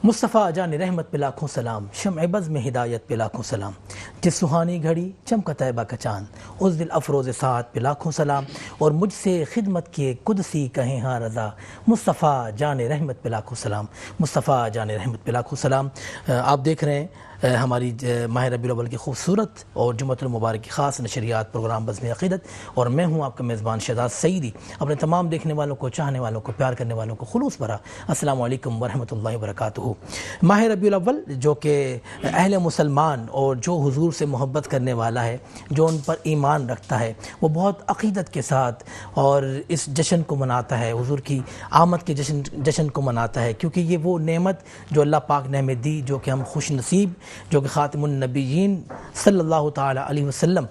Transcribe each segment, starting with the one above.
مصطفیٰ جان رحمت پہ لاکھوں سلام، شمع بز میں ہدایت پہ لاکھوں سلام، جس سہانی گھڑی چمکا طیبہ کا چاند، اس دل افروز ساعت پہ لاکھوں سلام، اور مجھ سے خدمت کیے قدسی کہیں ہاں رضا، مصطفیٰ جان رحمت پہ لاکھوں سلام، مصطفیٰ جان رحمت پہ لاکھوں سلام۔ آپ دیکھ رہے ہیں ہماری ماہ ربیع الاول کی خوبصورت اور جمعۃ المبارک کی خاص نشریات پروگرام بزم عقیدت، اور میں ہوں آپ کا میزبان شہزاد سعیدی۔ اپنے تمام دیکھنے والوں کو، چاہنے والوں کو، پیار کرنے والوں کو خلوص بھرا السلام علیکم ورحمۃ اللہ وبرکاتہ۔ ماہ ربیع الاول جو کہ اہل مسلمان اور جو حضور سے محبت کرنے والا ہے، جو ان پر ایمان رکھتا ہے، وہ بہت عقیدت کے ساتھ اور اس جشن کو مناتا ہے، حضور کی آمد کے جشن کو مناتا ہے، کیونکہ یہ وہ نعمت جو اللہ پاک نے ہمیں دی، جو کہ ہم خوش نصیب جو کہ خاتم النبیین صلی اللہ تعالی علیہ وسلم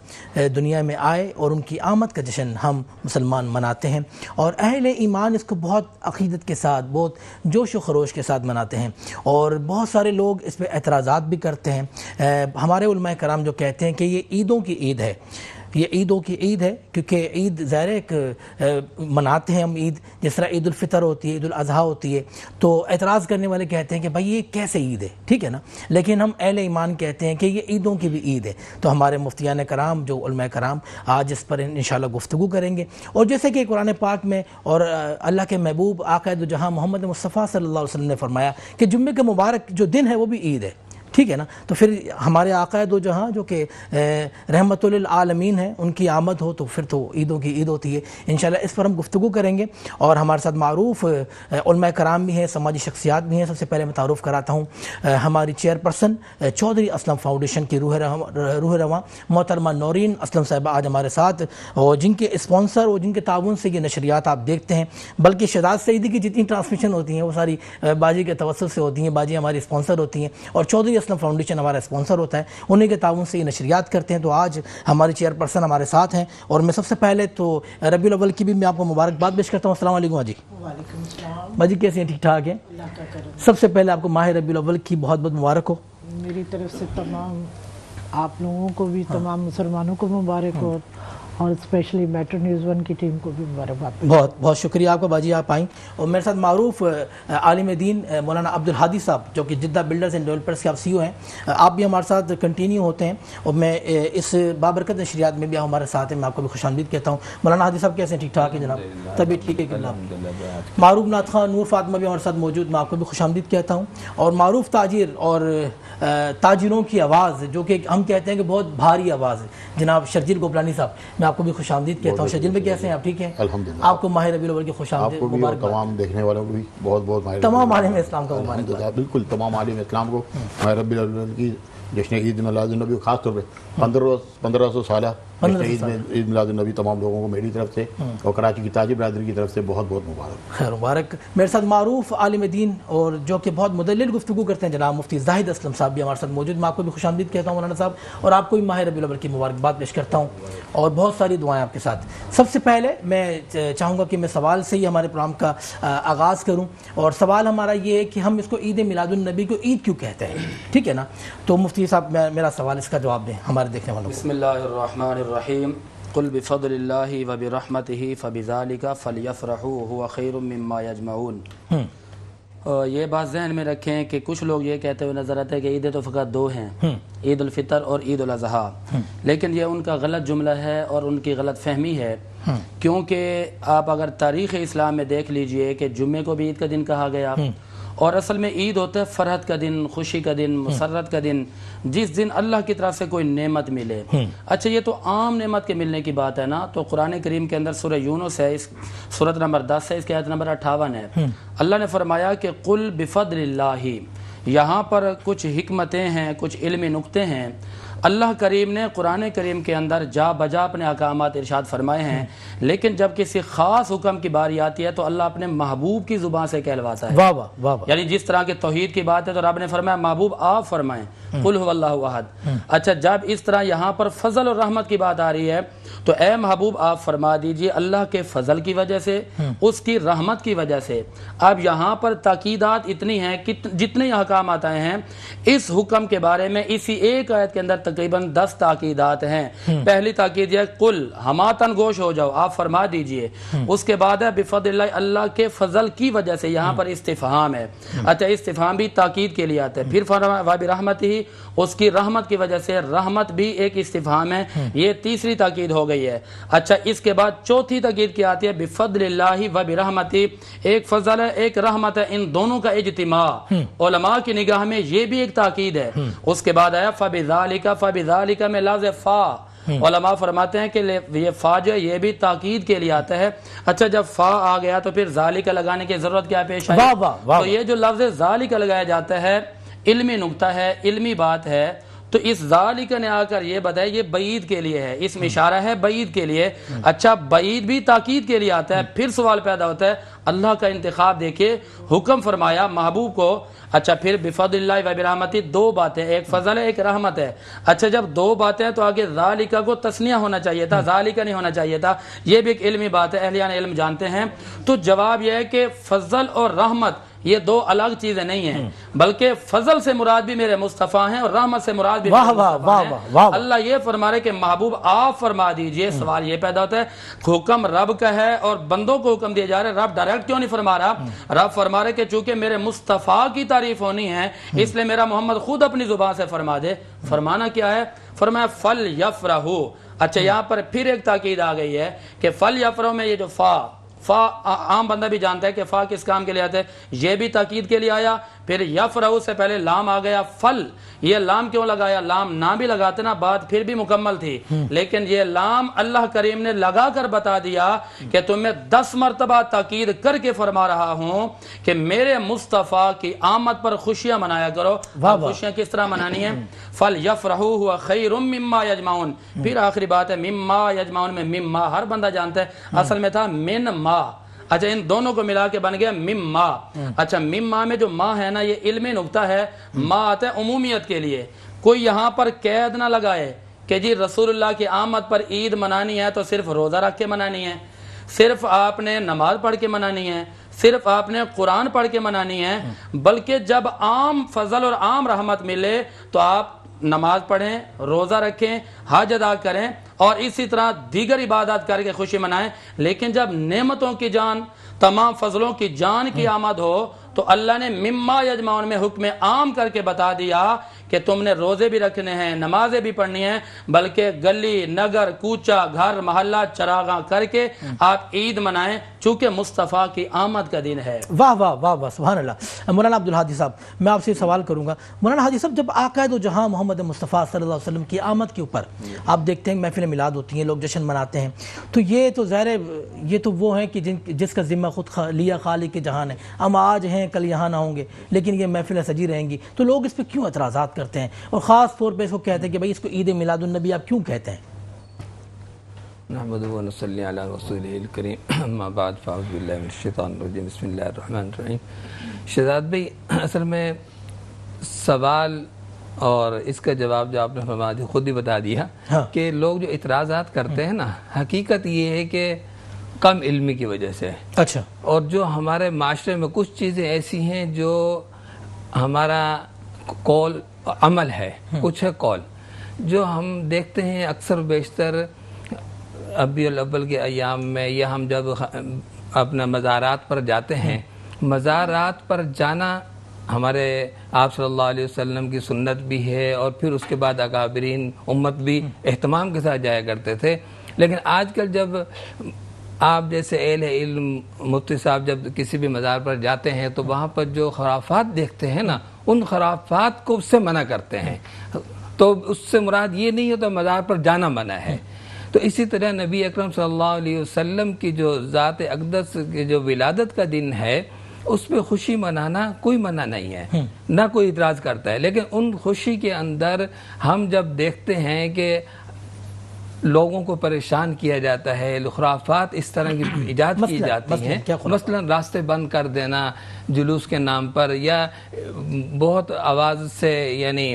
دنیا میں آئے، اور ان کی آمد کا جشن ہم مسلمان مناتے ہیں، اور اہل ایمان اس کو بہت عقیدت کے ساتھ، بہت جوش و خروش کے ساتھ مناتے ہیں، اور بہت سارے لوگ اس پہ اعتراضات بھی کرتے ہیں۔ ہمارے علماء کرام جو کہتے ہیں کہ یہ عیدوں کی عید ہے، یہ عیدوں کی عید ہے، کیونکہ عید ظاہر ایک مناتے ہیں ہم عید، جس طرح عید الفطر ہوتی ہے، عید الاضحیٰ ہوتی ہے، تو اعتراض کرنے والے کہتے ہیں کہ بھائی یہ کیسے عید ہے، ٹھیک ہے نا، لیکن ہم اہل ایمان کہتے ہیں کہ یہ عیدوں کی بھی عید ہے۔ تو ہمارے مفتیان کرام، جو علماء کرام، آج اس پر انشاءاللہ گفتگو کریں گے، اور جیسے کہ قرآن پاک میں اور اللہ کے محبوب آقا دو جہاں محمد مصطفیٰ صلی اللہ علیہ وسلم نے فرمایا کہ جمعے کا مبارک جو دن ہے وہ بھی عید ہے، ٹھیک ہے نا، تو پھر ہمارے آقا دو جہاں جو کہ رحمت للعالمین ہیں، ان کی آمد ہو تو پھر تو عیدوں کی عید ہوتی ہے۔ انشاءاللہ اس پر ہم گفتگو کریں گے، اور ہمارے ساتھ معروف علماء کرام بھی ہیں، سماجی شخصیات بھی ہیں۔ سب سے پہلے میں تعارف کراتا ہوں ہماری چیئرپرسن چودھری اسلم فاؤنڈیشن کی روح رواں محترمہ نورین اسلم صاحبہ آج ہمارے ساتھ، اور جن کے اسپانسر اور جن کے تعاون سے یہ نشریات آپ دیکھتے ہیں، بلکہ شہزاد سعیدی کی جتنی ٹرانسمیشن ہوتی ہیں وہ ساری باجی کے توسط سے ہوتی ہیں، باجی ہماری اسپانسر ہوتی ہیں، اور چودھری اسلم فاؤنڈیشن ہمارا اسپانسر ہوتا ہے، انہیں کے تعاون سے یہ نشریات کرتے ہیں۔ تو آج ہماری چیئرپرسن ہمارے ساتھ ہیں، اور میں سب سے پہلے تو ربیع الاول کی بھی میں آپ کو مبارکباد پیش کرتا ہوں۔ السلام علیکم باجی۔ وعلیکم السلام۔ باجی کیسے ہیں؟ ٹھیک ٹھاک ہیں؟ اللہ کا کرم۔ سب سے پہلے آپ کو ماہ ربیع الاول کی بہت بہت مبارک ہو۔ میری طرف سے تمام آپ لوگوں کو بھی، تمام مسلمانوں کو مبارک ہو، اور اسپیشلی میٹرو نیوز ون کی ٹیم کو بھی مبارکباد۔ بہت بہت شکریہ آپ کا باجی، آپ آئیں۔ اور میرے ساتھ معروف عالم دین مولانا عبدالہادی صاحب، جو کہ جدہ بلڈرز اینڈ ڈیولپرز کے آپ سی او ہیں، آپ بھی ہمارے ساتھ کنٹینیو ہوتے ہیں، اور میں اس بابرکت نشریات میں بھی آپ ہمارے ساتھ ہیں، میں آپ کو بھی خوش آمدید کہتا ہوں۔ مولانا ہادی صاحب کیسے ہیں؟ ٹھیک ٹھاک ہے جناب؟ تبھی ٹھیک ہے کہ معروف نعت خواں نور فاطمہ بھی ہمارے ساتھ موجود، میں آپ کو بھی خوش آمدید کہتا ہوں۔ اور معروف تاجر اور تاجروں کی آواز، جو کہ ہم کہتے ہیں کہ بہت بھاری آواز ہے، جناب شرجیل گوپلانی صاحب، میں آپ کو بھی خوش آمدید کہتا ہوں۔ شرجیل میں کیسے ہیں آپ؟ ٹھیک ہیں الحمدللہ۔ آپ کو ماہ ربیع الاول کی خوش آمدید، آپ کو بھی اور تمام دیکھنے والوں کو بھی بہت بہت تمام عالم اسلام کا مبارک۔ بالکل تمام عالم اسلام کو ماہ ربیع الاول کی جشن عید میلاد النبی، خاص طور پہ 1500 سالہ جشن عید میلاد النبی تمام لوگوں کو میری طرف سے اور کراچی کی تاجر برادری کی طرف سے بہت بہت مبارک۔ خیر مبارک۔ میرے ساتھ معروف عالم دین اور جو کہ بہت مدلل گفتگو کرتے ہیں، جناب مفتی زاہد اسلم صاحب بھی ہمارے ساتھ موجود، میں آپ کو بھی خوش آمدید کہتا ہوں مولانا صاحب، اور آپ کو بھی ماہ ربیع الاول کی مبارکباد پیش کرتا ہوں، اور بہت ساری دعائیں آپ کے ساتھ۔ سب سے پہلے میں چاہوں گا کہ میں سوال سے ہی ہمارے پروگرام کا آغاز کروں، اور سوال ہمارا یہ ہے کہ ہم اس کو عید میلاد النبی کو عید کیوں کہتے ہیں، ٹھیک ہے نا؟ تو مفتی صاحب میرا سوال اس کا جواب دیں ہمارے دیکھنے والوں کو۔ بسم اللہ الرحمن الرحیم، قل بفضل اللہ وبرحمتہ فبذالک فلیفرحوا هو خیر مما یجمعون۔ یہ بات ذہن میں رکھیں کہ کچھ لوگ یہ کہتے ہوئے نظر آتے ہیں کہ عیدیں تو فقط دو ہیں، عید الفطر اور عید الاضحیٰ، لیکن یہ ان کا غلط جملہ ہے اور ان کی غلط فہمی ہے، کیونکہ آپ اگر تاریخ اسلام میں دیکھ لیجئے کہ جمعے کو بھی عید کا دن کہا گیا، اور اصل میں عید ہوتا ہے فرحت کا دن، خوشی کا دن، مسرت کا دن، جس دن اللہ کی طرف سے کوئی نعمت ملے۔ اچھا یہ تو عام نعمت کے ملنے کی بات ہے نا، تو قرآن کریم کے اندر سورہ یونس ہے، اس سورۃ نمبر 10 ہے، اس کی آیت نمبر 58 ہے، اللہ نے فرمایا کہ قل بفضل اللہ، یہاں پر کچھ حکمتیں ہیں، کچھ علمی نکتے ہیں۔ اللہ کریم نے قرآن کریم کے اندر جا بجا اپنے احکامات ارشاد فرمائے ہیں، لیکن جب کسی خاص حکم کی باری آتی ہے تو اللہ اپنے محبوب کی زبان سے کہلواتا ہے۔ واہ واہ واہ واہ۔ یعنی جس طرح کے توحید کی بات ہے تو رب نے فرمایا محبوب آپ فرمائیں قل هو اللہ احد۔ اچھا جب اس طرح یہاں پر فضل اور رحمت کی بات آ رہی ہے تو اے محبوب آپ فرما دیجئے اللہ کے فضل کی وجہ سے، اس کی رحمت کی وجہ سے۔ اب یہاں پر تاکیدات اتنی ہیں کہ جتنے احکامات آئے ہیں اس حکم کے بارے میں اسی ایک آیت کے اندر تقریباً 10 تاکیدات ہیں۔ پہلی تاکید یہ قل ہماتن گوش ہو جاؤ، آپ فرما دیجئے۔ اس کے بعد ہے بفضل اللہ، اللہ کے فضل کی وجہ سے، یہاں پر استفہام ہے۔ اچھا استفہام بھی تاکید کے لیے آتا ہے۔ پھر فرمایا وبرحمتہ، اس کی رحمت کی وجہ سے، رحمت بھی ایک استفہام ہے، یہ تیسری تاکید ہو گئی ہے۔ اچھا اس کے بعد چوتھی تاکید کیا آتی ہے بفضل اللہ وبرحمتہ، ایک فضل ہے ایک رحمت ہے، ان دونوں کا اجتماع علماء کی نگاہ میں یہ بھی ایک تاکید ہے۔ اس کے بعد آیا فبذالک، فبذالک میں لفظ فا، علماء فرماتے ہیں کہ یہ فا جو ہے یہ بھی تاکید کے لیے آتا ہے۔ اچھا جب فا آ گیا تو پھر ذالک لگانے کی ضرورت کیا پیش آئی؟ تو یہ جو لفظ ذالک لگایا جاتا ہے علمی نکتہ ہے، علمی بات ہے۔ تو اس ذالک نے آ کر یہ بتایا یہ بعید کے لیے ہے، اس میں اشارہ ہے بعید کے لیے۔ اچھا بعید بھی تاکید کے لیے آتا ہے۔ پھر سوال پیدا ہوتا ہے اللہ کا انتخاب دیکھے، حکم فرمایا محبوب کو۔ اچھا پھر بفضل اللہ وبرحمتہ، دو باتیں، ایک فضل ہے ایک رحمت ہے۔ اچھا جب دو باتیں تو آگے ذالک کو تثنیہ ہونا چاہیے تھا، ذالک نہیں ہونا چاہیے تھا، یہ بھی ایک علمی بات ہے، اہلیان علم جانتے ہیں۔ تو جواب یہ ہے کہ فضل اور رحمت یہ دو الگ چیزیں نہیں ہیں، بلکہ فضل سے مراد بھی میرے مصطفیٰ ہیں اور رحمت سے مراد بھی میرے مصطفیٰ ہیں۔ اللہ یہ فرما رہے کہ محبوب آپ فرما دیجئے۔ سوال یہ پیدا ہوتا ہے حکم رب کا ہے اور بندوں کو حکم دیا جا رہا ہے، رب ڈائریکٹ کیوں نہیں فرما رہا؟ رب فرما رہے کہ چونکہ میرے مصطفیٰ کی تعریف ہونی ہے اس لیے میرا محمد خود اپنی زبان سے فرما دے۔ فرمانا کیا ہے؟ فرمایا فلیفرحوا۔ اچھا یہاں پر پھر ایک تاکید آ گئی ہے کہ فلیفرحوا میں یہ جو فا عام بندہ بھی جانتا ہے کہ فا کس کام کے لیے آتا ہے، یہ بھی تاکید کے لیے آیا۔ پھر یفرحوا سے پہلے لام آ گیا، فل یہ لام کیوں لگایا؟ لام نہ بھی لگاتے نا بات پھر بھی مکمل تھی، لیکن یہ لام اللہ کریم نے لگا کر بتا دیا کہ تمہیں 10 مرتبہ تاکید کر کے فرما رہا ہوں کہ میرے مصطفیٰ کی آمد پر خوشیاں منایا کرو۔ خوشیاں کس طرح منانی ہیں؟ فلیفرحوا هو خیر مما یجمعون۔ پھر آخری بات ہے مما یجمعون میں مما ہر بندہ جانتا ہے اصل میں تھا من ما۔ اچھا ان دونوں کو ملا کے بن گیا مما۔ اچھا مما میں جو ما ہے نا یہ علمی نکتہ ہے، ما آتا ہے عمومیت کے لیے، کوئی یہاں پر قید نہ لگائے کہ جی رسول اللہ کی آمد پر عید منانی ہے تو صرف روزہ رکھ کے منانی ہے، صرف آپ نے نماز پڑھ کے منانی ہے، صرف آپ نے قرآن پڑھ کے منانی ہے، بلکہ جب عام فضل اور عام رحمت ملے تو آپ نماز پڑھیں، روزہ رکھیں، حج ادا کریں اور اسی طرح دیگر عبادات کر کے خوشی منائیں۔ لیکن جب نعمتوں کی جان، تمام فضلوں کی جان کی آمد ہو تو اللہ نے مما یجمعون میں حکم عام کر کے بتا دیا کہ تم نے روزے بھی رکھنے ہیں، نمازیں بھی پڑھنی ہیں، بلکہ گلی نگر کوچہ گھر محلہ چراغاں کر کے آپ عید منائیں چونکہ مصطفیٰ کی آمد کا دن ہے۔ واہ واہ واہ واہ سبحان اللہ۔ مولانا عبدالہادی صاحب میں آپ سے سوال کروں گا، مولانا ہادی صاحب جب آقا دو جہاں محمد مصطفیٰ صلی اللہ علیہ وسلم کی آمد کے اوپر آپ دیکھتے ہیں محفل میلاد ہوتی ہیں، لوگ جشن مناتے ہیں، تو یہ تو ظاہر ہے یہ تو وہ ہیں کہ جس کا ذمہ خود لیا خالق جہان ہے، ہم آج ہیں کل یہاں نہ ہوں گے لیکن یہ محفلیں سجی رہیں گی، تو لوگ اس پہ کیوں اعتراضات کرتے ہیں اور خاص طور پہ اس کو کہتے ہیں کہ بھائی اس کو عید میلاد النبی آپ کیوں کہتے ہیں؟ نحمدہ و نصلی علی رسولہ الکریم، اما بعد فاعوذ باللہ من الشیطان الرجیم، بسم اللہ الرحمن الرحیم۔ شہزاد بھائی اصل میں سوال اور اس کا جواب جو آپ نے فرما دیا خود ہی بتا دیا کہ لوگ جو اعتراضات کرتے ہیں نا، حقیقت یہ ہے کہ کم علمی کی وجہ سے، اچھا، اور جو ہمارے معاشرے میں کچھ چیزیں ایسی ہیں جو ہمارا قول عمل ہے، کچھ ہے قول، جو ہم دیکھتے ہیں اکثر بیشتر ربیع الاول کے ایام میں، یا ہم جب اپنا مزارات پر جاتے ہیں، مزارات پر جانا ہمارے آپ صلی اللہ علیہ وسلم کی سنت بھی ہے، اور پھر اس کے بعد اکابرین امت بھی اہتمام کے ساتھ جایا کرتے تھے۔ لیکن آج کل جب آپ جیسے اہل علم مفتی صاحب جب کسی بھی مزار پر جاتے ہیں تو وہاں پر جو خرافات دیکھتے ہیں نا، ان خرافات کو اس سے منع کرتے ہیں، تو اس سے مراد یہ نہیں ہوتا مزار پر جانا منع ہے۔ تو اسی طرح نبی اکرم صلی اللہ علیہ وسلم کی جو ذات اقدس کی جو ولادت کا دن ہے اس پہ خوشی منانا کوئی منع نہیں ہے، نہ کوئی اعتراض کرتا ہے، لیکن ان خوشی کے اندر ہم جب دیکھتے ہیں کہ لوگوں کو پریشان کیا جاتا ہے، خرافات اس طرح کی ایجاد کی جاتی ہیں، مثلا راستے بند کر دینا جلوس کے نام پر، یا بہت آواز سے یعنی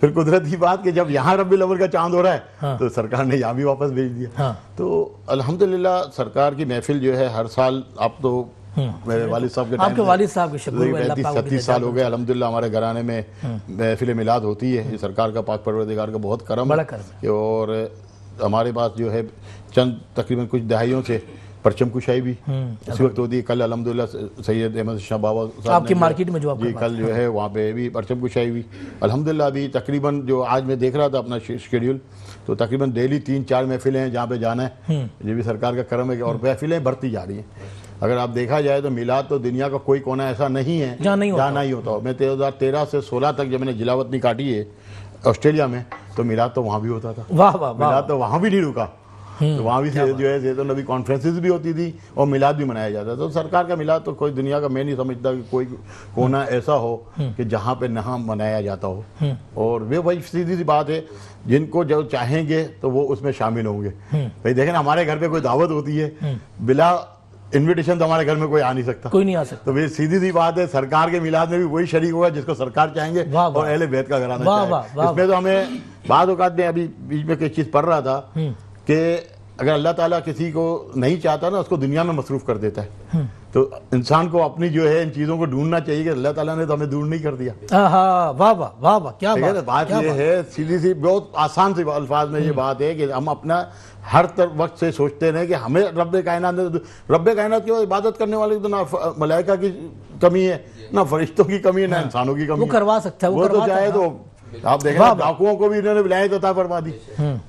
پھر قدرتی بات کہ جب یہاں ربیع الاول کا چاند ہو رہا ہے تو سرکار نے یہاں بھی واپس بھیج دیا. تو الحمدللہ سرکار کی محفل جو ہے ہر سال، آپ تو میرے والد صاحب کے آپ کے والد صاحب کے شکر 35-37 سال ہو گئے الحمدللہ ہمارے گھرانے میں محفل میلاد ہوتی ہے. یہ سرکار کا، پاک پروردگار کا بہت کرم ہے. اور ہمارے پاس جو ہے چند تقریباً کچھ دہائیوں سے پرچم کشائی بھی اسی وقت ہوتی ہے. کل الحمدللہ سید احمد شاہ بابا صاحب آپ کی مارکیٹ میں جو آپ جی کل جو ہے وہاں پہ بھی پرچم کشائی ہوئی الحمدللہ. ابھی تقریباً جو آج میں دیکھ رہا تھا اپنا شیڈیول، تو تقریباً ڈیلی 3-4 محفلیں ہیں جہاں پہ جانا ہے. یہ بھی سرکار کا کرم ہے. اور محفلیں بڑھتی جا رہی ہیں. اگر آپ دیکھا جائے تو میلاد تو دنیا کا کوئی کونا ایسا نہیں ہے جہاں نہیں ہوتا ہو. میں 2013 سے 16 تک جب میں نے جلاوطنی کاٹی ہے آسٹریلیا میں، تو میلاد تو وہاں بھی ہوتا تھا. میلاد تو وہاں بھی نہیں رکا. تو وہاں بھی جو ہے زید النبی کانفرنسز بھی ہوتی تھی اور میلاد بھی منایا جاتا تھا. تو سرکار کا میلاد تو کوئی دنیا کا، میں نہیں سمجھتا کہ کوئی کونا ایسا ہو کہ جہاں پہ نہ منایا جاتا ہو. اور وہ وہی سیدھی سی بات ہے، جن کو جو چاہیں گے تو وہ اس میں شامل ہوں گے. بھائی دیکھیں نا، ہمارے گھر پہ کوئی دعوت ہوتی ہے، بلا انویٹیشن تو ہمارے گھر میں کوئی آ نہیں سکتا، کوئی نہیں آ سکتا. تو یہ سیدھی سی بات ہے، سرکار کے میلاد میں بھی وہی شریک ہوگا جس کو سرکار چاہیں گے اور اہل بیت کا گھرانہ چاہے. اس میں تو ہمیں بعض اوقات میں ابھی بیچ میں کوئی چیز پڑھ رہا تھا کہ اگر اللہ تعالیٰ کسی کو نہیں چاہتا نا، اس کو دنیا میں مصروف کر دیتا ہے. تو انسان کو اپنی جو ہے ان چیزوں کو ڈھونڈنا چاہیے کہ اللہ تعالیٰ نے تو ہمیں دور نہیں کر دیا. واہ واہ واہ واہ، کیا بات یہ ہے. سیدھی سی بہت آسان سی الفاظ میں یہ بات ہے کہ ہم اپنا ہر وقت سے سوچتے رہے کہ ہمیں رب کائنات کی عبادت کرنے والے تو نہ ملائکہ کی کمی ہے، نہ فرشتوں کی کمی ہے، نہ انسانوں کی کمی ہے. وہ کروا سکتا ہے، وہ تو چاہے تو آپ دیکھیں ڈاکوؤں کو بھی انہوں نے ولایت عطا فرما دی.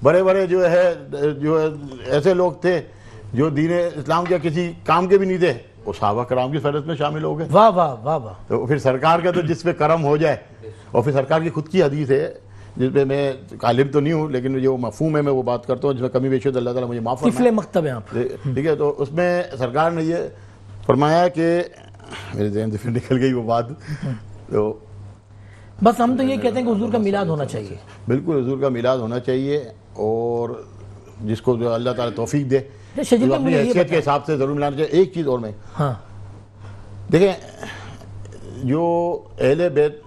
بڑے بڑے جو ہے ایسے لوگ تھے جو دین اسلام کے کسی کام کے بھی نہیں تھے، وہ صحابہ کرام کی فہرست میں شامل ہو گئے. واہ واہ واہ واہ. تو پھر سرکار کا تو جس پہ کرم ہو جائے، اور پھر سرکار کی خود کی حدیث ہے جس پہ میں عالم تو نہیں ہوں لیکن جو مفہوم ہے میں وہ بات کرتا ہوں، جس میں کمی بیشی اللہ تعالیٰ مجھے معاف فرمائے. طفل مکتب ہیں آپ. ٹھیک ہے. تو اس میں سرکار نے یہ فرمایا کہ میرے ذہن سے پھر نکل گئی وہ بات. تو بس ہم تو یہ کہتے ہیں کہ حضور کا میلاد ہونا چاہیے. بالکل حضور کا میلاد ہونا چاہیے. اور جس کو جو اللہ تعالیٰ توفیق دے شجیل اپنی حیثیت کے حساب سے ضرور ملانا چاہیے. ایک چیز اور میں دیکھیں، جو اہل بیت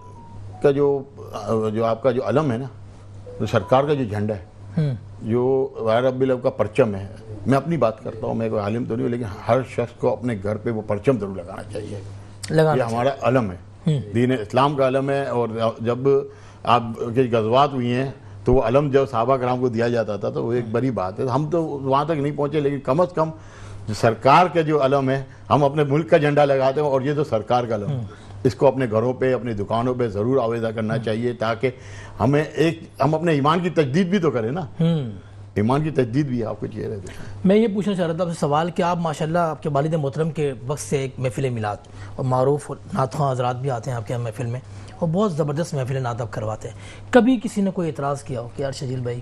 کا جو آپ کا جو علم ہے نا، جو سرکار کا جو جھنڈا ہے، جو ربیع الاول کا پرچم ہے، میں اپنی بات کرتا ہوں، میں کوئی عالم تو نہیں ہوں لیکن ہر شخص کو اپنے گھر پہ وہ پرچم ضرور لگانا چاہیے. یہ ہمارا علم ہے، دین اسلام کا علم ہے. اور جب آپ کی غزوات ہوئی ہیں تو وہ علم جب صحابہ کرام کو دیا جاتا تھا تو وہ ایک بڑی بات ہے. ہم تو وہاں تک نہیں پہنچے لیکن کم از کم جو سرکار کا جو علم ہے، ہم اپنے ملک کا جھنڈا لگاتے ہیں اور یہ تو سرکار کا علم ہے، اس کو اپنے گھروں پہ اپنی دکانوں پہ ضرور آویزہ کرنا چاہیے تاکہ ہم اپنے ایمان کی تجدید بھی تو کریں نا. ایمان کی تجدید بھی آپ کو چاہیے رہتے. میں یہ پوچھنا چاہ رہا تھا آپ سے سوال کہ آپ ماشاءاللہ آپ کے والد محترم کے وقت سے ایک محفل میلاد اور معروف نعت خواں حضرات بھی آتے ہیں آپ کے محفل میں اور بہت زبردست محفل نعت آپ کرواتے ہیں. کبھی کسی نے کوئی اعتراض کیا ہو کہ یار شجیل بھائی؟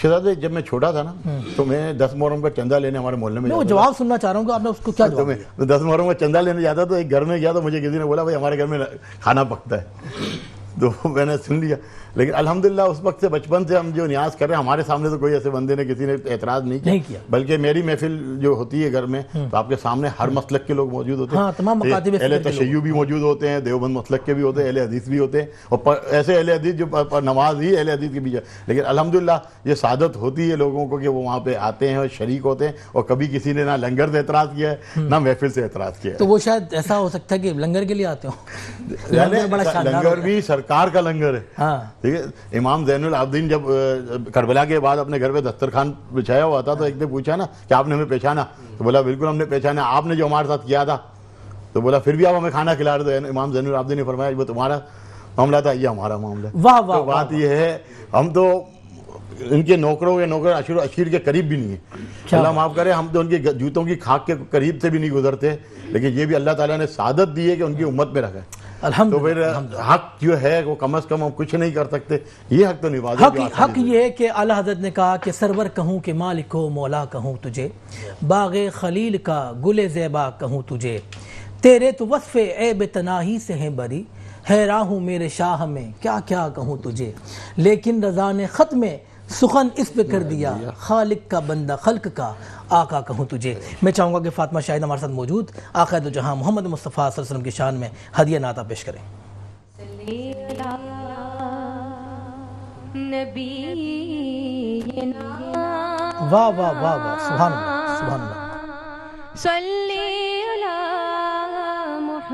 شہزادے جب میں چھوٹا تھا نا تو میں 10 محرم کا چندہ لینے ہمارے محلے میں وہ جواب سننا چاہ رہا ہوں کہ آپ نے اس کو کیا جواب دیا؟ 10 محرم کا چندہ لینے جاتا تو ایک گھر میں گیا تو مجھے کسی نے بولا بھائی ہمارے گھر میں کھانا پکتا ہے. تو میں نے سن لیا. لیکن الحمدللہ اس وقت سے بچپن سے ہم جو نیاز کر رہے ہیں ہمارے سامنے تو کوئی ایسے بندے نے کسی نے اعتراض نہیں کیا. بلکہ میری محفل جو ہوتی ہے گھر میں تو آپ کے سامنے ہر مسلک کے لوگ موجود ہوتے ہیں. تمام مکاتب اہل تشیع بھی موجود ہوتے ہیں، دیوبند مسلک کے بھی ہوتے ہیں، اہل حدیث بھی ہوتے ہیں اور ایسے اہل حدیث جو نماز ہی اہل حدیث کی بھی ہے. لیکن الحمدللہ یہ سعادت ہوتی ہے لوگوں کو کہ وہ وہاں پہ آتے ہیں اور شریک ہوتے ہیں اور کبھی کسی نے نہ لنگر سے اعتراض کیا ہے نہ محفل سے اعتراض کیا ہے. تو وہ شاید ایسا ہو سکتا ہے کہ لنگر کے لیے آتے ہوں. لنگر بھی سرکار کا لنگر ہے. ٹھیک ہے. امام زین العابدین جب کربلا کے بعد اپنے گھر پہ دسترخوان بچھایا ہوا تھا تو ایک نے پوچھا نا کہ آپ نے ہمیں پہچانا؟ تو بولا بالکل ہم نے پہچانا. آپ نے جو ہمارے ساتھ کیا تھا تو بولا پھر بھی آپ ہمیں کھانا کھلا رہے تھے. امام زین العابدین نے فرمایا وہ تمہارا معاملہ تھا، یہ ہمارا معاملہ ہے. تو بات یہ ہے ہم تو ان کے نوکروں کے نوکر اشیر کے قریب بھی نہیں ہیں. اللہ معاف کرے، ہم تو ان کے جوتوں کی خاک کے قریب سے بھی نہیں گزرتے. لیکن یہ بھی اللہ تعالیٰ نے سعادت دی ہے کہ ان کی امت میں رکھا ہے. تو پھر حق جو ہے وہ کم از کم ہم کچھ نہیں کر سکتے. یہ حق تو نبھاتے. حق یہ ہے کہ اعلیٰ حضرت نے کہا کہ سرور کہوں کہ مالک و مولا کہوں تجھے، باغ خلیل کا گل زیبا کہوں تجھے، تیرے تو وصف عیب تناہی سے ہیں بری، حیراں ہوں میرے شاہ میں کیا کیا کہوں تجھے، لیکن رضا نے خط میں سخن اس پہ کر دیا، خالق کا بندہ خلق کا آقا کہوں تجھے. میں چاہوں گا کہ فاطمہ شاہد ہمارے ساتھ موجود آقا دو جہاں محمد مصطفیٰ صلی اللہ علیہ وسلم کی شان میں ہدیہ نعت پیش کریں. نبینا واہ واہ واہ واہ، سبحان اللہ سبحان اللہ۔ صلی علی محمد،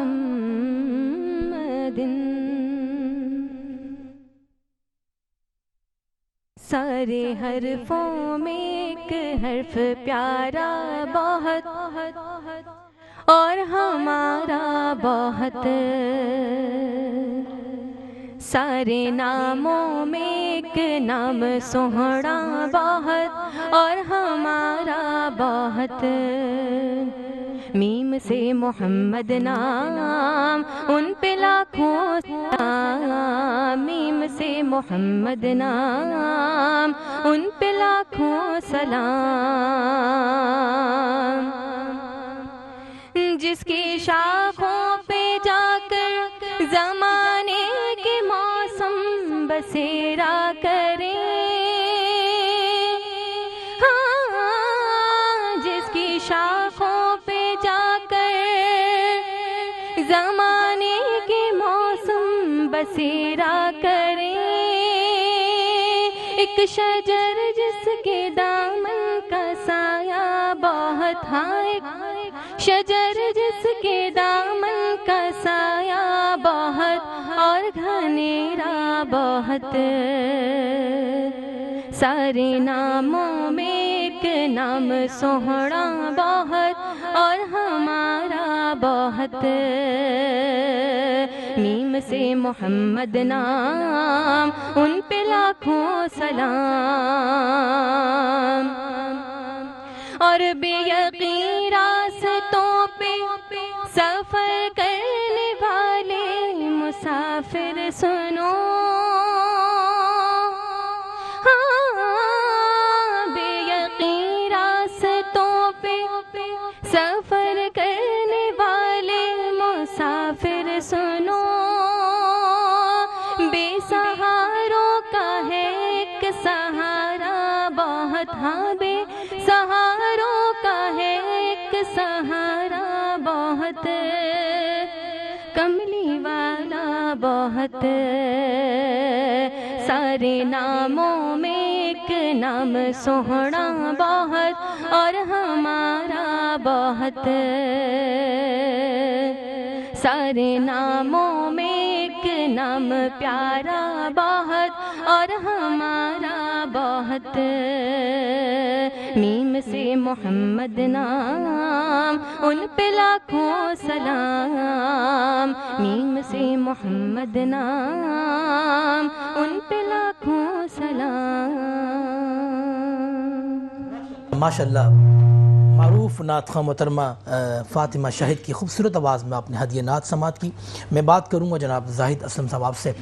سارے حرفوں میں ایک حرف پیارا بہت اور ہمارا بہت، سارے ناموں میں ایک نام سوہنا بہت اور ہمارا بہت، میم سے محمد نام ان پہ لاکھوں سلام، میم سے محمد نام ان پہ لاکھوں سلام، جس کی شاخوں پہ جا کر زمانے کے موسم بسیرا کریں، ہاں جس کی شاخوں پہ جا کر زمانے کے موسم بسیرا کریں، ایک شجر جس کے دامن کا سایہ بہت، ہاں ایک شجر جس کے دامن کا سایہ بہت اور گھنیرا بہت، سارے ناموں میں ایک نام سوہنا بہت اور ہمارا بہت، میم سے محمد نام ان پہ لاکھوں سلام، اور بے یقین راستوں پہ سفر کرنے والے مسافر سنو، ہاں بے یقین راستوں پہ سفر کرنے والے مسافر سنو، بے سہاروں کا ہے ایک سہارا بہت، ہاں بے سہاروں کا ہے ایک سہارا بہت، کملی والا بہت، سارے ناموں میں ایک نام سوہنا بہت اور ہمارا بہت، سارے ناموں میں ایک نام پیارا بہت اور ہمارا بہت، میم سے محمد نام ان پہ لاکھوں سلام، میم سے محمد نام ان پہ لاکھوں سلام۔ ماشاءاللہ، معروف نعت خواں محترمہ فاطمہ شاہد کی خوبصورت آواز میں آپ نے ہدیہ نعت سماعت کی۔ میں بات کروں گا جناب زاہد اسلم صاحب آپ سے۔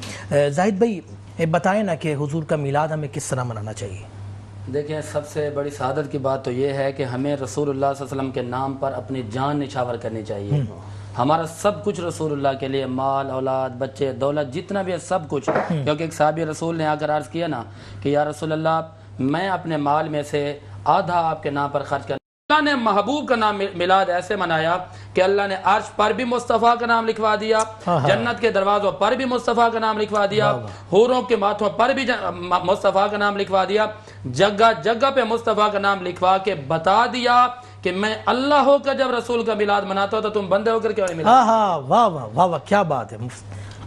زاہد بھائی بتائیں نا کہ حضور کا میلاد ہمیں کس طرح منانا چاہیے؟ دیکھیں، سب سے بڑی سعادت کی بات تو یہ ہے کہ ہمیں رسول اللہ صلی اللہ علیہ وسلم کے نام پر اپنی جان نچھاور کرنی چاہیے۔ ہمارا سب کچھ رسول اللہ کے لیے، مال، اولاد، بچے، دولت، جتنا بھی ہے سب کچھ، کیونکہ ایک صحابی رسول نے آ کر عرض کیا نا کہ یا رسول اللہ میں اپنے مال میں سے آدھا آپ کے نام پر خرچ کر، اللہ نے محبوب کا نام میلاد ایسے منایا کہ اللہ نے عرش پر بھی مصطفیٰ کا نام لکھوا دیا، جنت کے دروازوں پر بھی مصطفیٰ کا نام لکھوا دیا، حوروں کے ماتھوں پر بھی مصطفیٰ کا نام لکھوا دیا، جگہ جگہ پہ مصطفیٰ کا نام لکھوا کے بتا دیا کہ میں اللہ ہو کر جب رسول کا میلاد مناتا ہوں تو تم بندے ہو کر کیوں نہیں ملا۔ واہ واہ واہ واہ، کیا بات ہے۔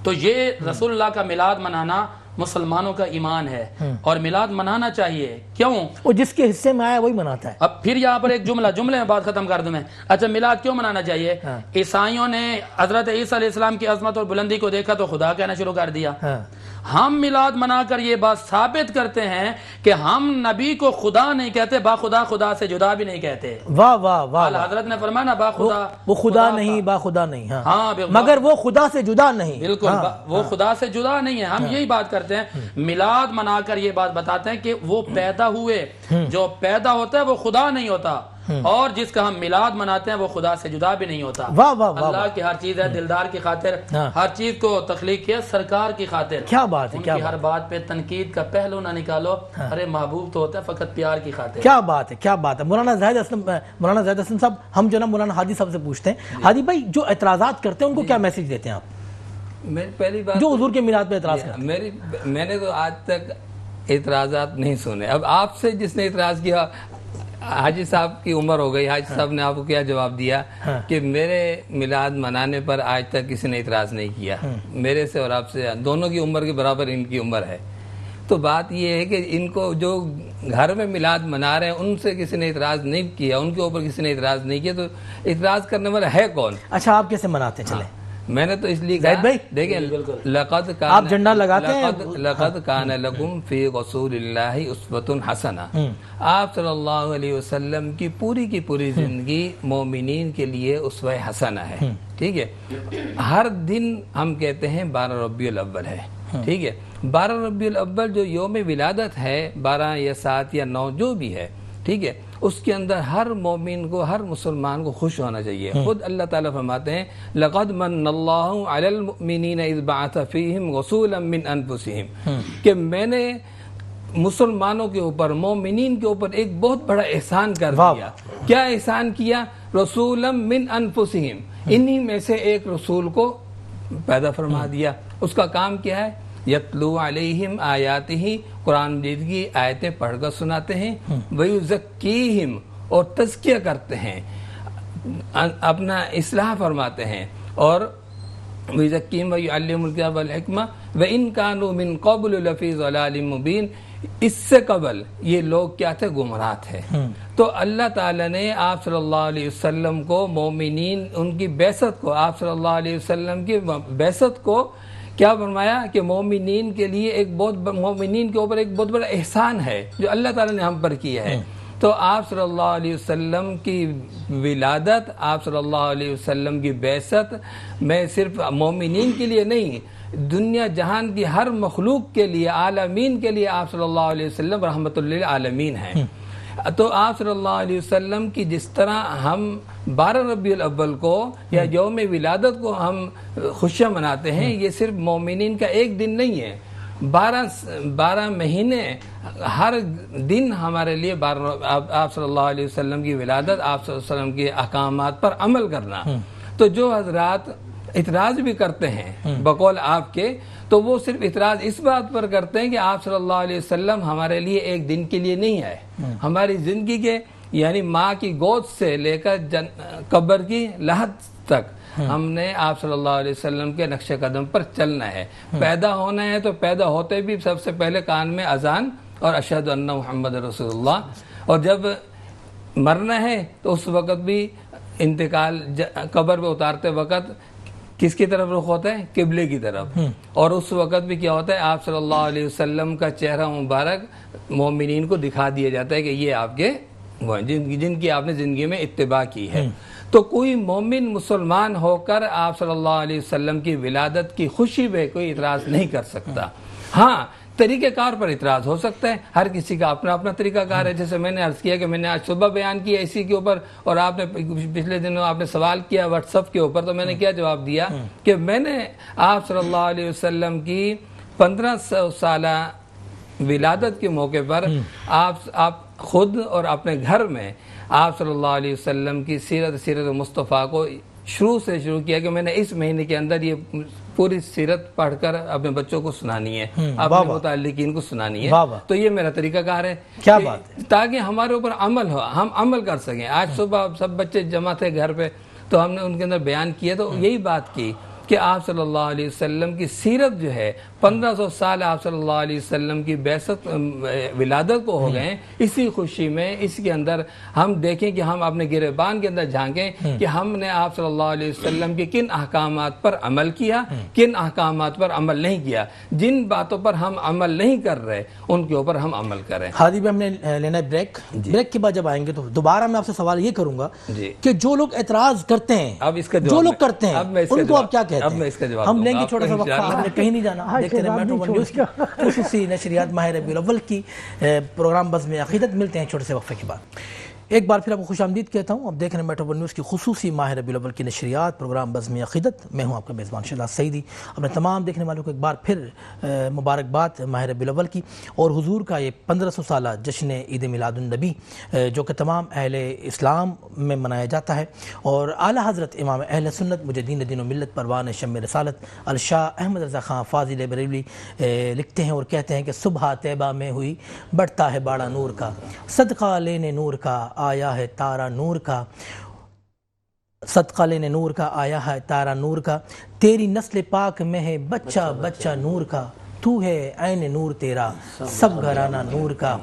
تو یہ رسول اللہ کا میلاد منانا مسلمانوں کا ایمان ہے اور میلاد منانا چاہیے۔ کیوں؟ وہ جس کے حصے میں آیا وہی مناتا ہے۔ اب پھر یہاں پر ایک جملے میں بات ختم کر دوں میں۔ اچھا، میلاد کیوں منانا چاہیے؟ عیسائیوں نے حضرت عیسیٰ علیہ السلام کی عظمت اور بلندی کو دیکھا تو خدا کہنا شروع کر دیا۔ ہم میلاد منا کر یہ بات ثابت کرتے ہیں کہ ہم نبی کو خدا نہیں کہتے، با خدا، خدا سے جدا بھی نہیں کہتے۔ واہ واہ واہ، حضرت نے فرمایا نا با خدا، وہ خدا نہیں، با خدا نہیں، ہاں مگر وہ خدا سے جدا نہیں۔ بالکل، وہ خدا سے جدا نہیں ہے۔ ہم یہی بات کرتے ہیں، میلاد منا کر یہ بات بتاتے ہیں کہ وہ پیدا ہوئے، جو پیدا ہوتا ہے وہ خدا نہیں ہوتا، اور جس کا ہم میلاد مناتے ہیں وہ خدا سے جدا بھی نہیں ہوتا۔ واہ واہ واہ، اللہ کی ہر چیز ہے دلدار کی خاطر، ہر چیز کو تخلیق کیا سرکار کی خاطر۔ کیا بات ہے، ان کی ہر بات پہ تنقید کا پہلو نہ نکالو، ارے محبوب تو ہوتا ہے فقط پیار کی خاطر۔ کیا بات ہے، کیا بات ہے۔ مولانا زاہد اسلم صاحب، ہم جو نا مولانا ہادی صاحب سے پوچھتے ہیں، ہادی بھائی جو اعتراضات کرتے ہیں ان کو کیا میسج دیتے ہیں آپ؟ میری پہلی بات جو حضور کے میلاد پہ اعتراض کرتے ہیں۔ میں نے تو آج تک اعتراضات نہیں سنے. اب آپ سے جس نے اعتراض کیا، حاجی صاحب کی عمر ہو گئی، حاجی صاحب نے آپ کو کیا جواب دیا کہ میرے میلاد منانے پر آج تک کسی نے اعتراض نہیں کیا. میرے سے اور آپ سے دونوں کی عمر کے برابر ان کی عمر ہے. تو بات یہ ہے کہ ان کو جو گھر میں میلاد منا رہے ہیں ان سے کسی نے اعتراض نہیں کیا، ان کے اوپر کسی نے اعتراض نہیں کیا، تو اعتراض کرنے والا ہے کون؟ اچھا آپ کیسے مناتے ہیں؟ چلیں میں نے تو اس لیے زید بھائی دیکھیں لقد آپ جھنڈا لگاتے ہیں؟ لقد کان لکم فی رسول اللہ اسوۃ حسنہ. آپ صلی اللہ علیہ وسلم کی پوری زندگی مومنین کے لیے اسوہ حسنہ ہے. ٹھیک ہے، ہر دن ہم کہتے ہیں 12 ربیع الاول ہے. ٹھیک ہے، 12 ربیع الاول جو یوم ولادت ہے، 12 یا 7 یا 9 جو بھی ہے، ٹھیک ہے، اس کے اندر ہر مومن کو، ہر مسلمان کو خوش ہونا چاہیے. خود اللہ تعالیٰ فرماتے ہیں لقد من اللہ علی المؤمنین اذ بعث فیہم رسولا من انفسہم، کہ میں نے مسلمانوں کے اوپر، مومنین کے اوپر ایک بہت بڑا احسان کر دیا. کیا احسان کیا؟ رسولا من انفسہم، انہی میں سے ایک رسول کو پیدا فرما دیا. اس کا کام کیا ہے؟ یتلو علیہم آیاتہ، قرآن مجید کی آیتیں پڑھ کر سناتے ہیں. ویزکیہم، اور تزکیہ کرتے ہیں، اپنا اصلاح فرماتے ہیں. اور ویزکیہم ویعلمہم الکتاب والحکمہ وان کانوا من قبل لفی ضلال مبین. اس سے قبل یہ لوگ کیا تھے؟ گمراہ تھے. تو اللہ تعالیٰ نے آپ صلی اللہ علیہ وسلم کو، مومنین ان کی بعثت کو، آپ صلی اللہ علیہ وسلم کی بعثت کو کیا فرمایا کہ مومنین کے لیے مومنین کے اوپر ایک بہت بڑا احسان ہے جو اللہ تعالیٰ نے ہم پر کیا ہے. تو آپ صلی اللہ علیہ وسلم کی ولادت، آپ صلی اللہ علیہ وسلم کی بعثت میں صرف مومنین کے لیے نہیں، دنیا جہان کی ہر مخلوق کے لیے، عالمین کے لیے آپ صلی اللہ علیہ وسلم رحمت للعالمین ہیں. تو آپ صلی اللہ علیہ وسلم کی جس طرح ہم 12 ربیع الاول کو یا یوم ولادت کو ہم خوشیاں مناتے ہیں، یہ صرف مومنین کا ایک دن نہیں ہے. 12 مہینے، ہر دن ہمارے لیے آپ صلی اللہ علیہ وسلم کی ولادت، آپ صلی اللہ علیہ وسلم کے احکامات پر عمل کرنا. تو جو حضرات اعتراض بھی کرتے ہیں بقول آپ کے، تو وہ صرف اعتراض اس بات پر کرتے ہیں کہ آپ صلی اللہ علیہ وسلم ہمارے لیے ایک دن کے لیے نہیں آئے. ہماری زندگی کے، یعنی ماں کی گود سے لے کر قبر کی لحد تک ہم نے آپ صلی اللہ علیہ وسلم کے نقش قدم پر چلنا ہے. پیدا ہونا ہے تو پیدا ہوتے بھی سب سے پہلے کان میں اذان اور اشہد ان محمد رسول اللہ، اور جب مرنا ہے تو اس وقت بھی انتقال قبر پہ اتارتے وقت کس کی طرف رخ ہوتا ہے؟ قبلے کی طرف. اور اس وقت بھی کیا ہوتا ہے؟ آپ صلی اللہ علیہ وسلم کا چہرہ مبارک مومنین کو دکھا دیا جاتا ہے کہ یہ آپ کے وہ ہیں جن کی آپ نے زندگی میں اتباع کی ہے. تو کوئی مومن مسلمان ہو کر آپ صلی اللہ علیہ وسلم کی ولادت کی خوشی پہ کوئی اعتراض نہیں کر سکتا. ہاں، طریقہ کار پر اعتراض ہو سکتا ہے، ہر کسی کا اپنا اپنا طریقہ کار ہے. جیسے میں نے عرض کیا کہ میں نے آج صبح بیان کیا اسی کے اوپر، اور آپ نے پچھلے دنوں آپ نے سوال کیا واٹس ایپ کے اوپر، تو میں نے کیا جواب دیا کہ میں نے آپ صلی اللہ علیہ وسلم کی 1500 سالہ ولادت کے موقع پر آپ خود اور اپنے گھر میں آپ صلی اللہ علیہ وسلم کی سیرت مصطفیٰ کو شروع سے شروع کیا کہ میں نے اس مہینے کے اندر یہ پوری سیرت پڑھ کر اپنے بچوں کو سنانی ہے، اپنے متعلقین کو سنانی ہے. تو یہ میرا طریقہ کار ہے. کیا بات ہے؟ تاکہ ہمارے اوپر عمل ہو، ہم عمل کر سکیں. آج صبح سب بچے جمع تھے گھر پہ، تو ہم نے ان کے اندر بیان کیا، تو یہی بات کی کہ آپ صلی اللہ علیہ وسلم کی سیرت جو ہے 1500 سال آپ صلی اللہ علیہ وسلم کی بعثت ولادت کو ہو گئے. اسی خوشی میں اس کے اندر ہم دیکھیں کہ ہم اپنے گریبان کے اندر جھانکیں کہ ہم نے آپ صلی اللہ علیہ وسلم کے کن احکامات پر عمل کیا، کن احکامات پر عمل نہیں کیا. جن باتوں پر ہم عمل نہیں کر رہے ان کے اوپر ہم عمل کریں. ہادی بھی ہم نے لینا ہے بریک. بریک کے بعد جب آئیں گے تو دوبارہ میں آپ سے سوال یہ کروں گا کہ جو لوگ اعتراض کرتے ہیں، جو لوگ کرتے ہیں، ان کو آپ کیا کہتے ہیں؟ ہم لیں گے چھوٹا سا وقفہ، ہم نے کہیں نہیں جانا. دیکھتے رہے میٹرو ون نیوز کی خصوصی نشریات ماہ ربیع الاول کی پروگرام بز میں عقیدت. ملتے ہیں چھوٹے سے وقفے کے بعد. ایک بار پھر آپ کو خوش آمدید کہتا ہوں. اب دیکھ رہے ہیں میٹرو ون نیوز کی خصوصی ماہ ربیع الاول کی نشریات پروگرام بزم عقیدت. میں ہوں آپ کا میزبان شہزاد سعیدی. اپنے تمام دیکھنے والوں کو ایک بار پھر مبارکباد ماہ ربیع الاول کی اور حضور کا یہ 1500 سالہ جشن عید میلاد النبی جو کہ تمام اہل اسلام میں منایا جاتا ہے. اور اعلیٰ حضرت امام اہل سنت مجدین دین و ملت پروان شمع رسالت الشاہ احمد رضا خان فاضل بریلوی لکھتے ہیں اور کہتے ہیں کہ صبح طیبہ میں ہوئی بڑھتا ہے باڑا نور کا, صدقہ لینے نور کا آیا ہے تارا نور کا, صدقہ لینے نور کا آیا ہے تارا نور کا, تیری نسل پاک میں ہے بچہ بچہ نور کا, تو ہے عین نور تیرا سب گھرانہ نور کا,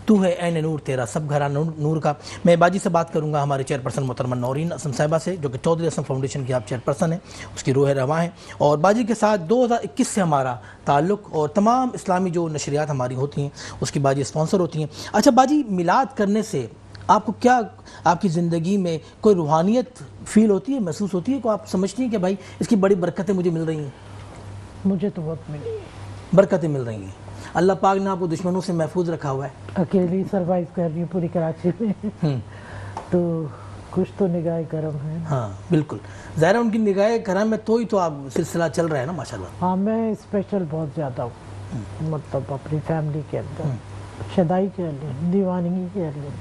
تو ہے عین نور تیرا سب گھرانہ نور کا. میں باجی سے بات کروں گا, ہمارے چیئرپرسن محترمہ نورین اسم صاحبہ سے, جو کہ چودھری اسم فاؤنڈیشن کی آپ چیئرپرسن ہیں, اس کی روح رواں ہیں. اور باجی کے ساتھ 2021 سے ہمارا تعلق اور تمام اسلامی جو نشریات ہماری ہوتی ہیں اس کی باجی اسپانسر ہوتی ہیں. اچھا باجی, میلاد کرنے سے آپ کو کیا آپ کی زندگی میں کوئی روحانیت فیل ہوتی ہے, محسوس ہوتی ہے, کو آپ سمجھتی ہیں کہ بھائی اس کی بڑی برکتیں مجھے مل رہی ہیں؟ مجھے تو بہت ملی ہے, برکتیں مل رہی ہیں. اللہ پاک نے آپ کو دشمنوں سے محفوظ رکھا ہوا ہے. اکیلی سروائیو کر رہی ہوں پوری کراچی میں, تو کچھ تو نگاہ کرم ہے. ہاں بالکل, ظاہر ہے ان کی نگاہ کرم میں تو ہی تو آپ سلسلہ چل رہا ہے نا ماشاءاللہ. ہاں میں اسپیشل بہت زیادہ ہوں, مطلب اپنی فیملی کے اندر شدائی کر لیں, دیوانگی کر لیں.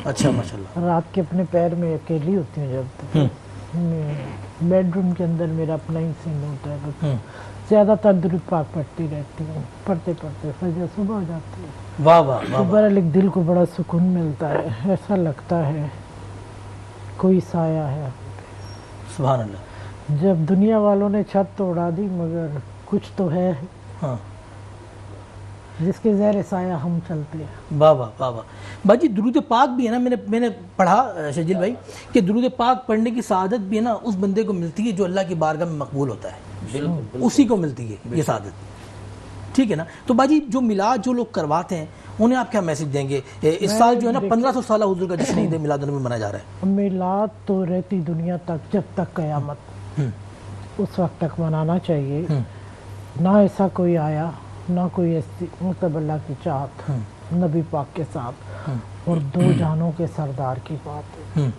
اچھا ماشاءاللہ. رات کے اپنے پیر میں اکیلی ہوتی ہوں, جب میں بیڈ روم کے اندر میرا اپنا ہی سین ہوتا ہے, بس زیادہ تر درود پاک پڑھتی رہتی ہوں, پڑھتے پڑھتے فجر صبح ہو جاتی ہے. واہ واہ واہ, برحال ایک دل کو بڑا سکون ملتا ہے, ایسا لگتا ہے کوئی سایہ ہے. سبحان اللہ. جب دنیا والوں نے چھت تو اڑا دی مگر کچھ تو ہے ہاں جس کے زیر سایہ ہم چلتے ہیں. واہ واہ واہ واہ. باجی درود پاک بھی ہے نا, میں نے پڑھا شجیل بھائی کہ درود پاک پڑھنے کی سعادت بھی ہے نا اس بندے کو ملتی ہے جو اللہ کی بارگاہ میں مقبول ہوتا ہے, اسی کو ملتی ہے یہ سعادت. ٹھیک ہے نا. تو باجی جو میلاد جو لوگ کرواتے ہیں انہیں آپ کیا میسج دیں گے؟ اس سال جو ہے نا 1500 سالہ حضور کا جشن عید میلاد النبی منایا جا رہا ہے. میلاد تو رہتی دنیا تک جب تک قیامت, اس وقت تک منانا چاہیے. نہ ایسا کوئی آیا, نہ کوئی ایسی مطلب اللہ کی چاہت نبی پاک کے ساتھ, اور دو جہانوں کے سردار کی بات ہے.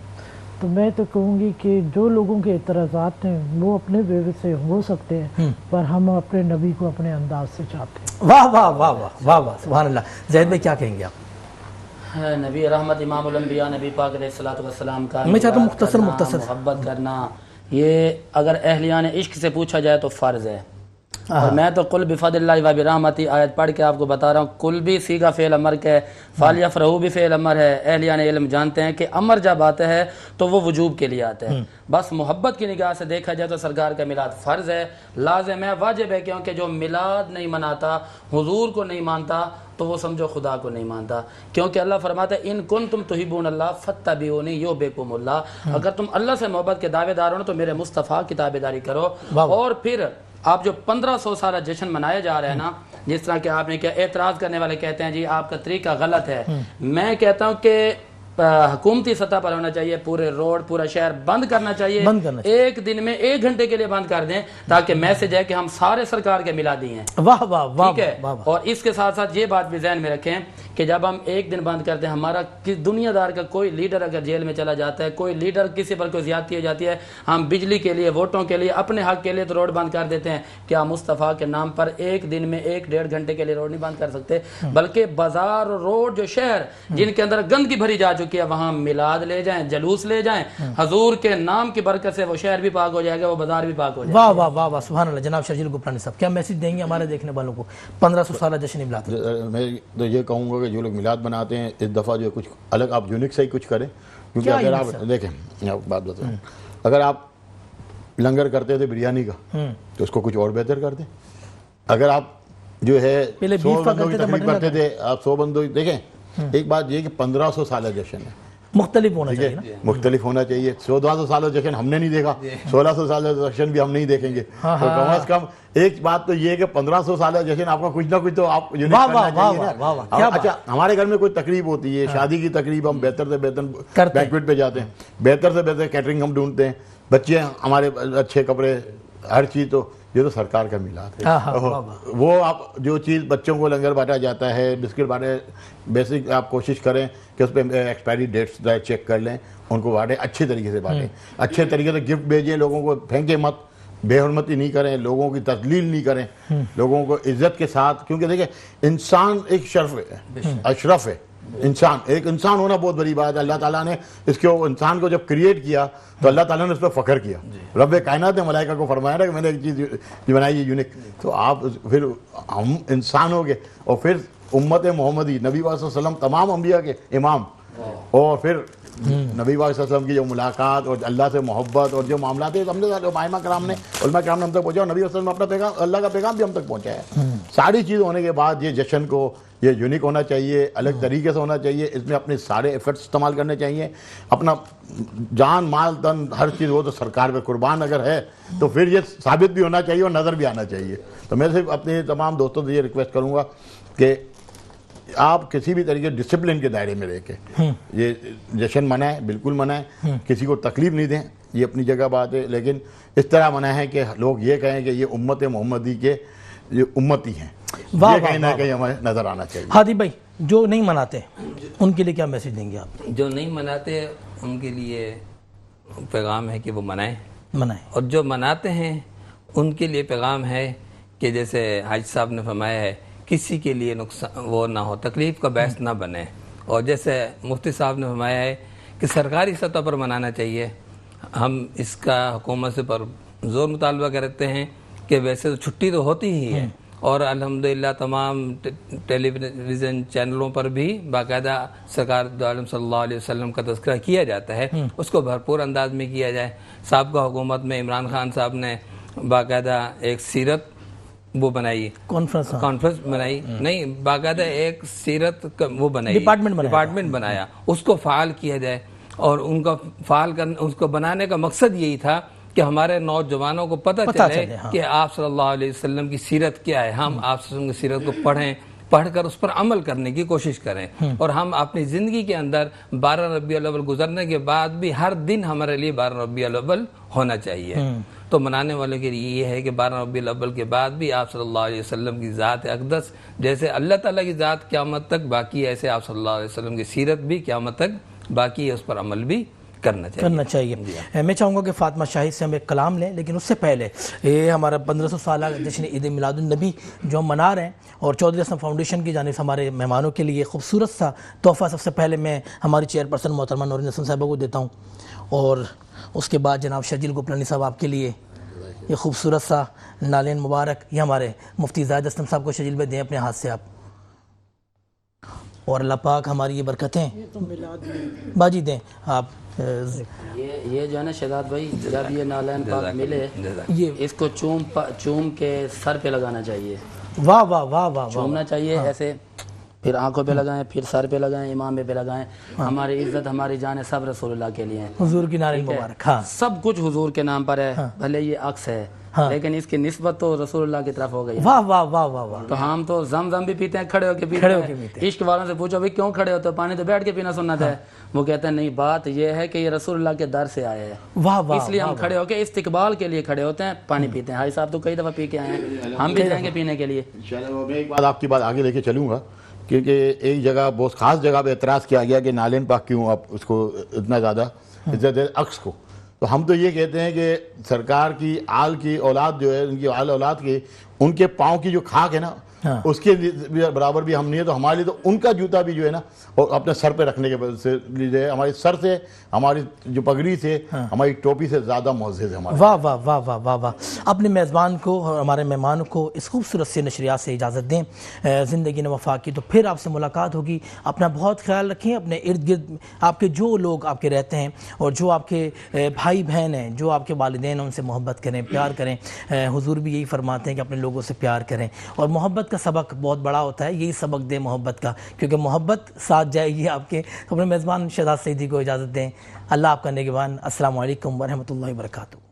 تو میں تو کہوں گی کہ جو لوگوں کے اعتراضات ہیں وہ اپنے وے سے ہو سکتے ہیں, پر ہم اپنے نبی کو اپنے انداز سے چاہتے ہیں. واہ واہ واہ واہ واہ واہ, سبحان اللہ. زید بھائی کیا کہیں گے آپ؟ نبی رحمت امام الانبیاء نبی پاک علیہ الصلوۃ والسلام کا میں چاہتا ہوں مختصر محبت کرنا, یہ اگر اہلیان عشق سے پوچھا جائے تو فرض ہے. اور میں تو قل بفضل اللہ و برحمتہ آیت پڑھ کے آپ کو بتا رہا ہوں. قل بھی صیغہ فعل امر کا ہے, فلیفرحوا بھی فعل امر ہے. اہلیان علم جانتے ہیں کہ امر جب آتا ہے تو وہ وجوب کے لیے آتا ہے. بس محبت کی نگاہ سے دیکھا جائے تو سرکار کا میلاد فرض ہے, لازم ہے, واجب ہے, کیونکہ جو میلاد نہیں مناتا, حضور کو نہیں مانتا, تو وہ سمجھو خدا کو نہیں مانتا. کیونکہ اللہ فرماتا ہے ان کنتم تحبون اللہ فاتبعونی یحببکم اللہ. اگر تم اللہ سے محبت کے دعوے دار ہو تو میرے مصطفیٰ کی تابعداری کرو. اور پھر آپ جو 1500 سالہ جشن منایا جا رہا ہے نا, جس طرح کہ آپ نے کیا اعتراض کرنے والے کہتے ہیں جی آپ کا طریقہ غلط ہے, میں کہتا ہوں کہ حکومتی سطح پر ہونا چاہیے, پورے روڈ پورا شہر بند کرنا چاہیے. ایک دن میں 1 گھنٹے کے لیے بند کر دیں تاکہ میسج ہے کہ ہم سارے سرکار کے میلادی ہیں. واہ واہ واہ. ٹھیک ہے. اور اس کے ساتھ ساتھ یہ بات بھی ذہن میں رکھیں کہ جب ہم 1 دن بند کرتے ہیں, ہمارا دنیا دار کا کوئی لیڈر اگر جیل میں چلا جاتا ہے, کوئی لیڈر کسی پر کوئی زیادتی ہو جاتی ہے, ہم بجلی کے لیے, ووٹوں کے لیے, اپنے حق کے لیے تو روڈ بند کر دیتے ہیں. کیا مصطفیٰ کے نام پر 1 دن میں 1-1.5 گھنٹے کے لیے روڈ نہیں بند کر سکتے؟ بلکہ بازار اور روڈ جو شہر جن کے اندر گندگی بھری جا چکی ہے وہاں میلاد لے جائیں, جلوس لے جائیں, حضور کے نام کی برکت سے وہ شہر بھی پاک ہو جائے گا, وہ بازار بھی پاک ہو جائے گا. واہ واہ واہ واہ, سبحان اللہ. جناب شرجیل گفرانی صاحب کیا میسج دیں گے ہمارے دیکھنے والوں کو 1500 سالہ جشن میلاد؟ میں تو یہ کہوں گا کہ جو لوگ میلاد بناتے ہیں اس دفعہ جو کچھ الگ آپ یونک سے ہی کچھ کریں. کیونکہ اگر آپ دیکھیں, آپ بات بتائیں, اگر آپ لنگر کرتے تھے بریانی کا تو اس کو کچھ اور بہتر کر دیں. اگر آپ جو ہے 100 بندوں کی تقریب کرتے تھے, آپ 100 بندوں دیکھیں, ایک بات یہ کہ 1500 سالہ جشن ہے, مختلف ہونا چاہیے نا, مختلف ہونا چاہیے. 100-200 سالہ جشن ہم نے نہیں دیکھا, 1600 سالہ جشن بھی ہم نہیں دیکھیں گے. تو کم از کم ایک بات تو یہ ہے کہ 1500 سالہ جشن آپ کا کچھ نہ کچھ تو آپ یونیک کرنا چاہیے نا. اچھا, ہمارے گھر میں کوئی تقریب ہوتی ہے, شادی کی تقریب, ہم بہتر سے بہتر بینکویٹ پہ جاتے ہیں, بہتر سے بہتر کیٹرنگ ہم ڈھونڈتے ہیں, بچے ہمارے اچھے کپڑے, ہر چیز. تو یہ تو سرکار کا میلاد ہاں ہاں ہے. وہ آپ جو چیز بچوں کو لنگر بانٹا جاتا ہے، بسکٹ بانٹے، بیسک آپ کوشش کریں کہ اس پہ ایکسپائری ڈیٹس چیک کر لیں، ان کو بانٹیں، اچھے طریقے سے بانٹیں، اچھے طریقے سے گفٹ بھیجیں، لوگوں کو پھینکیں مت، بے حرمتی نہیں کریں، لوگوں کی تذلیل نہیں کریں، لوگوں کو عزت کے ساتھ، کیونکہ دیکھیں انسان ایک شرف ہے، اشرف ہے انسان، ایک انسان ہونا بہت بڑی بات ہے. اللہ تعالیٰ نے اس کے انسان کو جب کریٹ کیا تو اللہ تعالیٰ نے اس پہ فخر کیا. رب کائنات نے ملائکہ کو فرمایا نا کہ میں نے ایک چیز بنائی ہے یونیک. تو آپ پھر ہم انسان ہو گئے، اور پھر امت محمدی، نبی صلی اللہ علیہ وسلم تمام انبیاء کے امام، اور پھر نبی صلی اللہ علیہ وسلم کی جو ملاقات اور اللہ سے محبت اور جو معاملات ہیں ہم نے علماء کرام نے ہم تک پہنچا، اور نبی صلی اللہ علیہ وسلم نے اپنا پیغام، اللہ کا پیغام بھی ہم تک پہنچایا ہے. ساری چیز ہونے کے بعد یہ جشن کو یہ یونیک ہونا چاہیے، الگ طریقے سے ہونا چاہیے، اس میں اپنے سارے ایفرٹس استعمال کرنے چاہیے، اپنا جان مال تن ہر چیز ہو تو سرکار پہ قربان اگر ہے تو پھر یہ ثابت بھی ہونا چاہیے اور نظر بھی آنا چاہیے. تو میں صرف اپنے تمام دوستوں سے یہ ریکویسٹ کروں گا کہ آپ کسی بھی طریقے ڈسپلن کے دائرے میں رہ کے یہ جشن منائیں، بالکل منائیں، کسی کو تکلیف نہیں دیں، یہ اپنی جگہ بات ہے، لیکن اس طرح منائیں کہ لوگ یہ کہیں کہ یہ امت محمدی کے یہ امتی ہیں، یہ کہیں نہ کہیں ہمیں نظر آنا چاہیے. ہادی بھائی، جو نہیں مناتے ان کے لیے کیا میسج دیں گے آپ؟ جو نہیں مناتے ان کے لیے پیغام ہے کہ وہ منائیں، منائیں، اور جو مناتے ہیں ان کے لیے پیغام ہے کہ جیسے حاج صاحب نے فرمایا ہے کسی کے لیے نقصان وہ نہ ہو، تکلیف کا باعث نہ بنے. اور جیسے مفتی صاحب نے فرمایا ہے کہ سرکاری سطح پر منانا چاہیے. ہم اس کا حکومت سے پر زور مطالبہ کرتے ہیں کہ ویسے تو چھٹی تو ہوتی ہی ہے، اور الحمدللہ تمام ٹیلی ویژن چینلوں پر بھی باقاعدہ سرکار دو عالم صلی اللہ علیہ وسلم کا تذکرہ کیا جاتا ہے، اس کو بھرپور انداز میں کیا جائے. سابقہ حکومت میں عمران خان صاحب نے باقاعدہ ایک سیرت وہ بنائی، کانفرنس بنائی، نہیں باقاعدہ ایک سیرت وہ بنائی، ڈپارٹمنٹ بنایا، اس کو فعال کیا جائے. اور ان کا فعال کرنے، اس کو بنانے کا مقصد یہی تھا کہ ہمارے نوجوانوں کو پتہ چلے کہ آپ صلی اللہ علیہ وسلم کی سیرت کیا ہے، ہم آپ صلی اللہ علیہ وسلم کی سیرت کو پڑھ کر اس پر عمل کرنے کی کوشش کریں، اور ہم اپنی زندگی کے اندر 12 ربیع الاول گزرنے کے بعد بھی ہر دن ہمارے لیے 12 ربیع الاول ہونا چاہیے. تو منانے والوں کے لیے یہ ہے کہ 12 ربیع الاول کے بعد بھی آپ صلی اللہ علیہ وسلم کی ذات اقدس جیسے اللہ تعالیٰ کی ذات قیامت تک باقی ہے، ایسے آپ صلی اللہ علیہ وسلم کی سیرت بھی قیامت تک باقی ہے، اس پر عمل بھی کرنا چاہیے. میں چاہوں گا کہ فاطمہ شاہد سے ہم ایک کلام لیں، لیکن اس سے پہلے یہ ہمارا 1500 سالہ جشن عید میلاد النبی جو ہم منا رہے ہیں، اور چودھری اسلم فاؤنڈیشن کی جانب سے ہمارے مہمانوں کے لیے خوبصورت سا تحفہ سب سے پہلے میں ہماری چیئرپرسن محترمہ نورین حسن صاحبہ کو دیتا ہوں، اور اس کے بعد جناب شجیل گوپلانی صاحب آپ کے لیے یہ خوبصورت سا نالین مبارک، یہ ہمارے مفتی زاہد اسلم صاحب کو شجیل میں دیں اپنے ہاتھ سے آپ، اور اللہ پاک ہماری یہ برکتیں باجی دیں آپ. یہ جو ہے نا شہزاد بھائی، جب یہ نالین پاک ملے اس کو چوم کے سر پہ لگانا چاہیے. واہ واہ واہ واہ، چومنا چاہیے ایسے، پھر آنکھوں پہ لگائیں، پھر سر پہ لگائیں، امام پہ لگائیں. ہماری عزت، ہماری جان سب رسول اللہ کے لیے ہیں، حضور کی نالین مبارک. ہاں، سب کچھ حضور کے نام پر ہے، بھلے یہ عکس ہے لیکن اس کی نسبت تو رسول اللہ کی طرف ہو گئی. واہ واہ واہ واہ واہ. تو ہم تو زم بھی پیتے ہیں، کھڑے ہو کے پیتے ہیں. عشق والوں سے پوچھو بھائی کیوں کھڑے ہوتے ہو، پانی تو بیٹھ کے پینا سنت ہے. وہ کہتے ہیں نہیں، بات یہ ہے کہ یہ رسول اللہ کے در سے آئے ہیں، اس لیے ہم کھڑے ہو کے استقبال کے لیے کھڑے ہوتے ہیں، پانی پیتے ہیں. حاجی صاحب تو کئی دفعہ پی کے آئے ہیں، ہم بھی جائیں گے پینے کے لیے. میں ایک بات آپ کی بات آگے لے کے چلوں گا، کیونکہ ایک جگہ بہت خاص جگہ پہ اعتراض کیا گیا کہ نالین پاک کیوں آپ اس کو اتنا زیادہ عزت ہے عکس کو. تو ہم تو یہ کہتے ہیں کہ سرکار کی آل کی اولاد جو ہے، ان کی آل اولاد کی، ان کے پاؤں کی جو خاک ہے نا، اس کے برابر بھی ہم نہیں ہے. تو ہمارے لیے تو ان کا جوتا بھی جو ہے نا وہ اپنے سر پہ رکھنے کے سے لیے ہمارے سر سے، ہماری جو پگڑی سے، ہماری ٹوپی سے زیادہ معزز ہے ہمارے. واہ واہ واہ واہ واہ واہ. اپنے میزبان کو اور ہمارے مہمانوں کو اس خوبصورت سے نشریات سے اجازت دیں. زندگی نے وفا کی تو پھر آپ سے ملاقات ہوگی. اپنا بہت خیال رکھیں. اپنے ارد گرد آپ کے جو لوگ آپ کے رہتے ہیں اور جو آپ کے بھائی بہن ہیں، جو آپ کے والدین ہیں، ان سے محبت کریں، پیار کریں. حضور بھی یہی فرماتے ہیں کہ اپنے لوگوں سے پیار کریں، اور محبت کا سبق بہت بڑا ہوتا ہے. یہی سبق دیں محبت کا، کیونکہ محبت ساتھ جائے گی آپ کے. اپنے میزبان شہزاد سعیدی کو اجازت دیں. اللہ آپ کا نگہبان. السلام علیکم ورحمۃ اللہ وبرکاتہ.